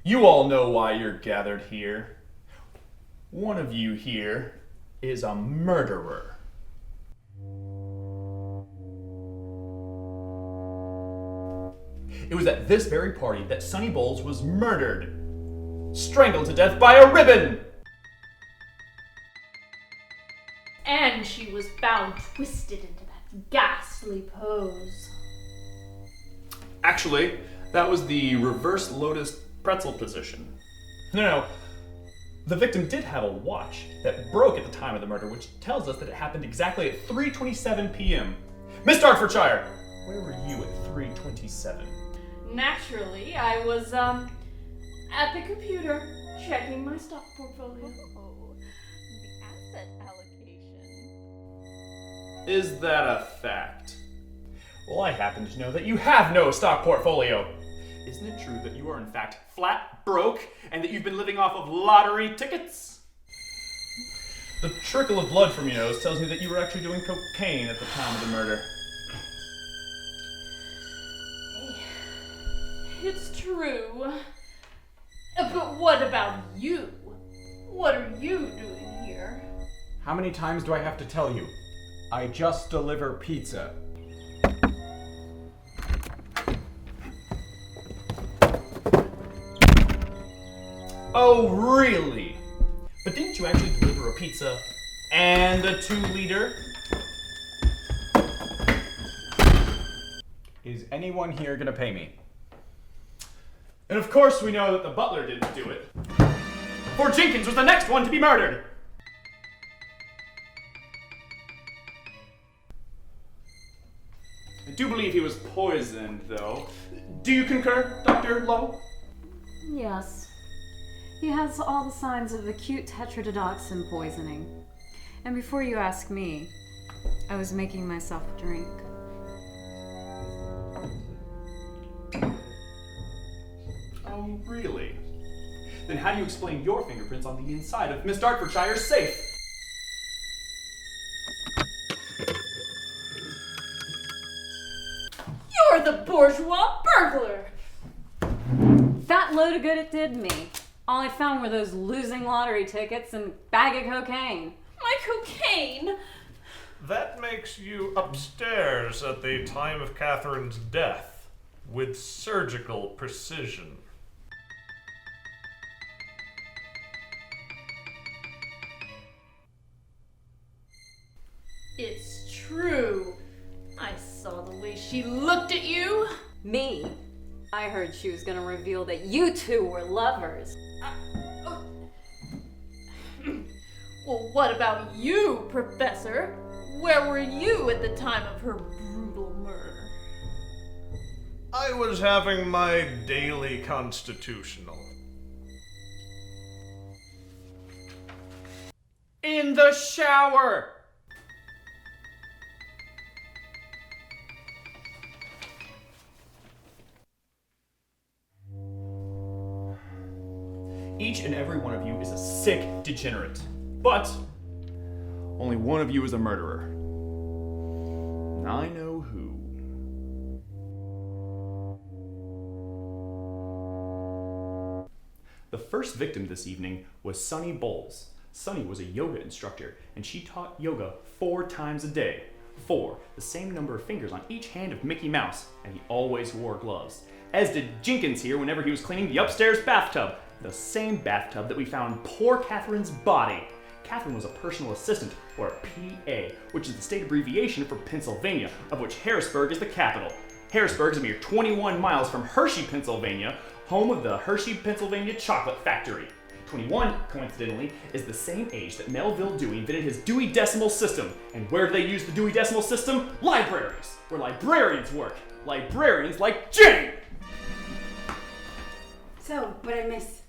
You all know why you're gathered here. One of you here is a murderer. It was at this very party that Sonny Bowles was murdered, strangled to death by a ribbon. And she was found twisted into that ghastly pose. Actually, that was the reverse lotus pretzel position. No. The victim did have a watch that broke at the time of the murder, which tells us that it happened exactly at 3:27 p.m. Miss Dartfordshire, where were you at 3:27? Naturally, I was, at the computer, checking my stock portfolio. Oh, the asset allocation. Is that a fact? Well, I happen to know that you have no stock portfolio. Isn't it true that you are in fact flat broke and that you've been living off of lottery tickets? The trickle of blood from your nose tells me that you were actually doing cocaine at the time of the murder. It's true. But what about you? What are you doing here? How many times do I have to tell you? I just deliver pizza. Oh, really? But didn't you actually deliver a pizza and a 2-liter? Is anyone here gonna pay me? And of course we know that the butler didn't do it. For Jenkins was the next one to be murdered. I do believe he was poisoned, though. Do you concur, Dr. Lowe? Yes. He has all the signs of acute tetrodotoxin poisoning. And before you ask me, I was making myself a drink. Oh, really? Then how do you explain your fingerprints on the inside of Miss Dartfordshire's safe? You're the bourgeois burglar! Fat load of good it did me. All I found were those losing lottery tickets and bag of cocaine. My cocaine? That makes you upstairs at the time of Catherine's death, with surgical precision. It's true. I saw the way she looked at you. Me? I heard she was gonna reveal that you two were lovers. Well, what about you, Professor? Where were you at the time of her brutal murder? I was having my daily constitutional. In the shower! Each and every one of you is a sick degenerate. But only one of you is a murderer. And I know who. The first victim this evening was Sonny Bowles. Sonny was a yoga instructor, and she taught yoga 4 times a day. 4, the same number of fingers on each hand of Mickey Mouse, and he always wore gloves. As did Jenkins here whenever he was cleaning the upstairs bathtub. The same bathtub that we found poor Catherine's body. Catherine was a personal assistant, or a PA, which is the state abbreviation for Pennsylvania, of which Harrisburg is the capital. Harrisburg is a mere 21 miles from Hershey, Pennsylvania, home of the Hershey, Pennsylvania chocolate factory. 21, coincidentally, is the same age that Melville Dewey invented his Dewey Decimal System. And where do they use the Dewey Decimal System? Libraries, where librarians work. Librarians like Jane! So, what'd I miss?